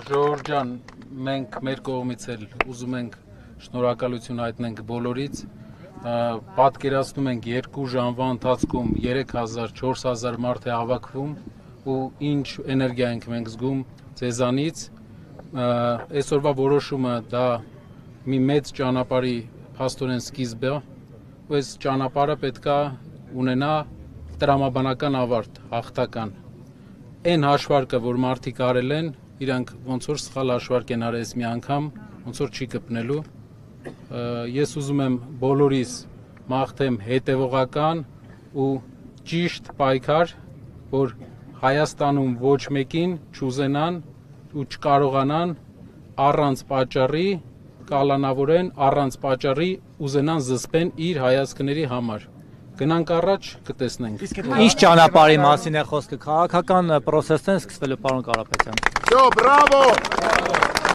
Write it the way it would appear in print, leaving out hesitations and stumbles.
Ժողովուրդ ջան, մենք մեր կողմից էլ ուզում ենք շնորհակալություն հայտնենք բոլորից, պատկերացնում ենք 2 ժամվա ընթացքում 3000-4000 մարդ է հավաքվում ու ինչ էներգիա ենք մենք զգում ձեզանից, այսօրվա որոշումը դա մի մեծ ճանապարհի փաստորեն սկիզբը է, ու այս ճանապարհը պետքա ունենա տրամաբանական ավարտ, հաղթական։ Այն հաշվարկը, որ մարդիկ արել են, իրանք ոնց որ սխալ հաշվարկ են արել մի անգամ, ոնց որ չի կպնելու։ Ես ուզում եմ բոլորիս մաղթեմ հետևողական ու ճիշտ պայքար, որ Հայաստանում ոչ մեկին չուզենան ու չկարողանան առանց պատճառի կալանավորեն, առանց պատճառի ուզենան զսպեն իր հայացքների համար։ Գնանք առաջ, կտեսնենք։ Ինչ ճանապարհի մասին է խոսքը, քաղաքական պրոցեսներ սկսվելու, պարոն Կարապետյան։ Բրավո։